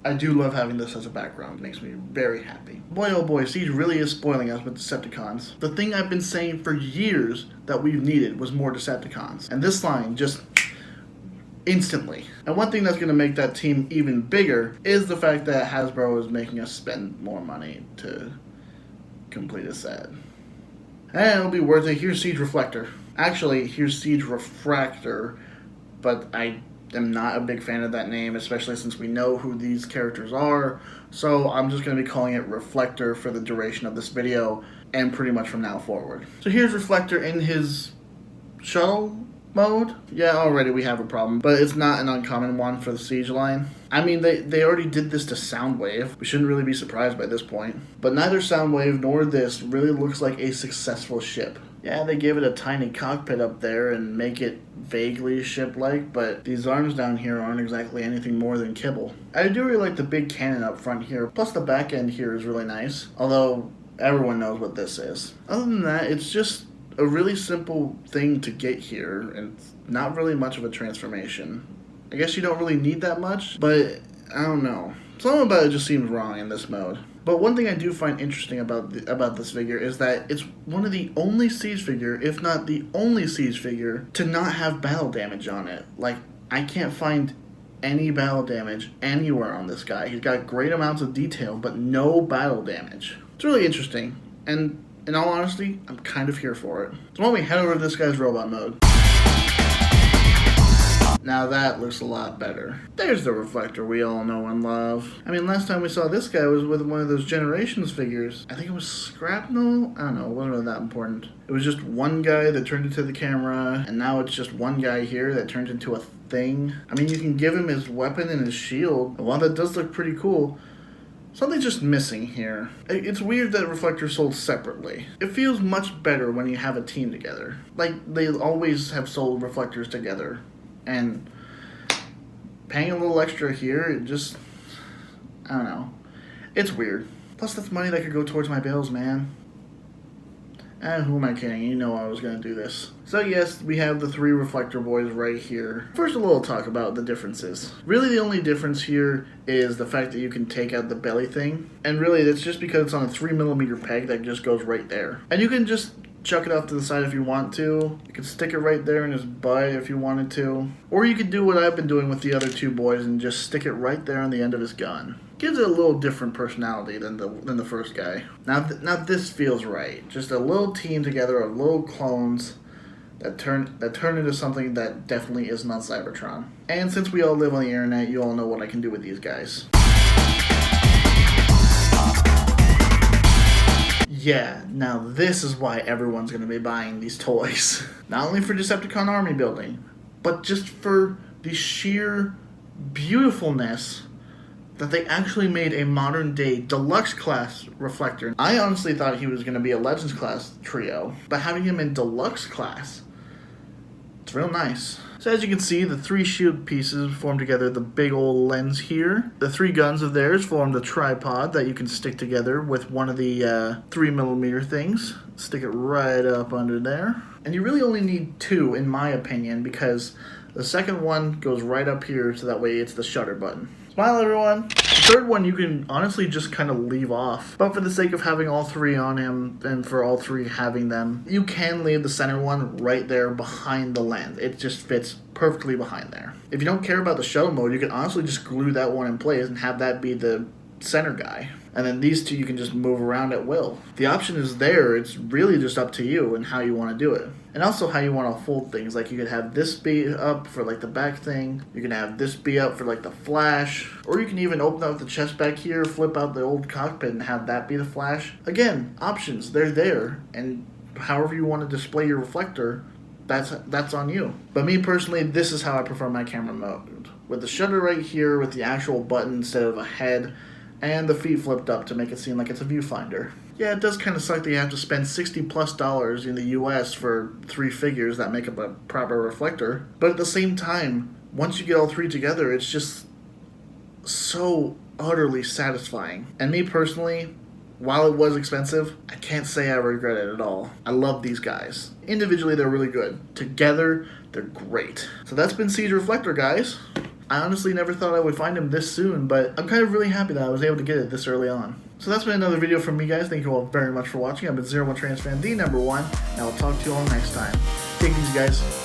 I do love having this as a background. It makes me very happy. Boy oh boy, Siege really is spoiling us with Decepticons. The thing I've been saying for years that we've needed was more Decepticons. And this line just instantly. And one thing that's going to make that team even bigger is the fact that Hasbro is making us spend more money to complete a set. And it'll be worth it. Here's Siege Reflector. Actually, here's Siege Refraktor, but I am not a big fan of that name, especially since we know who these characters are. So I'm just going to be calling it Reflector for the duration of this video and pretty much from now forward. So here's Reflector in his shuttle mode. Yeah, already we have a problem, but it's not an uncommon one for the Siege line. I mean, they already did this to Soundwave. We shouldn't really be surprised by this point. But neither Soundwave nor this really looks like a successful ship. Yeah, they give it a tiny cockpit up there and make it vaguely ship-like, but these arms down here aren't exactly anything more than kibble. I do really like the big cannon up front here, plus the back end here is really nice, although everyone knows what this is. Other than that, it's just a really simple thing to get here, and not really much of a transformation. I guess you don't really need that much, but I don't know. Something about it just seems wrong in this mode. But one thing I do find interesting about this figure is that it's one of the only Siege figure, if not the only Siege figure, to not have battle damage on it. Like, I can't find any battle damage anywhere on this guy. He's got great amounts of detail, but no battle damage. It's really interesting, and in all honesty, I'm kind of here for it. So why don't we head over to this guy's robot mode. Now that looks a lot better. There's the Reflector we all know and love. I mean, last time we saw this guy was with one of those Generations figures. I think it was Scrapnel? I don't know, it wasn't really that important. It was just one guy that turned into the camera, and now it's just one guy here that turned into a thing. I mean, you can give him his weapon and his shield. And while that does look pretty cool, something's just missing here. It's weird that Reflector's sold separately. It feels much better when you have a team together. Like, they always have sold Reflectors together. And paying a little extra here, it just, I don't know. It's weird. Plus, that's money that could go towards my bills, man. And who am I kidding? You know I was going to do this. So yes, we have the three Reflector boys right here. First, a little talk about the differences. Really, the only difference here is the fact that you can take out the belly thing. And really, that's just because it's on a 3mm peg that just goes right there. And you can just chuck it off to the side if you want to. You can stick it right there in his butt if you wanted to. Or you could do what I've been doing with the other two boys and just stick it right there on the end of his gun. Gives it a little different personality than the first guy. Now this feels right. Just a little team together of little clones that turn into something that definitely isn't on Cybertron. And since we all live on the internet, you all know what I can do with these guys. Yeah, now this is why everyone's going to be buying these toys. Not only for Decepticon army building, but just for the sheer beautifulness that they actually made a modern day deluxe class Reflector. I honestly thought he was going to be a Legends class trio, but having him in deluxe class, it's real nice. So as you can see, the three shield pieces form together the big old lens here. The three guns of theirs form the tripod that you can stick together with one of the 3mm things. Stick it right up under there. And you really only need two, in my opinion, because the second one goes right up here, so that way it's the shutter button. Smile, everyone. The third one you can honestly just kind of leave off. But for the sake of having all three on him, and for all three having them, you can leave the center one right there behind the lens. It just fits perfectly behind there. If you don't care about the shuttle mode, you can honestly just glue that one in place and have that be the center guy. And then these two you can just move around at will. The option is there. It's really just up to you and how you want to do it. And also how you want to fold things. Like you could have this be up for like the back thing. You can have this be up for like the flash. Or you can even open up the chest back here, flip out the old cockpit and have that be the flash. Again, options. They're there. And however you want to display your Reflector, that's on you. But me personally, this is how I prefer my camera mode. With the shutter right here, with the actual button instead of a head, and the feet flipped up to make it seem like it's a viewfinder. Yeah, it does kind of suck that you have to spend $60+ in the US for three figures that make up a proper Reflector. But at the same time, once you get all three together, it's just so utterly satisfying. And me personally, while it was expensive, I can't say I regret it at all. I love these guys. Individually, they're really good. Together, they're great. So that's been Siege Reflector, guys. I honestly never thought I would find him this soon, but I'm kind of really happy that I was able to get it this early on. So that's been another video from me, guys. Thank you all very much for watching. I've been 01 Transfan, the #1, and I'll talk to you all next time. Take it easy, guys.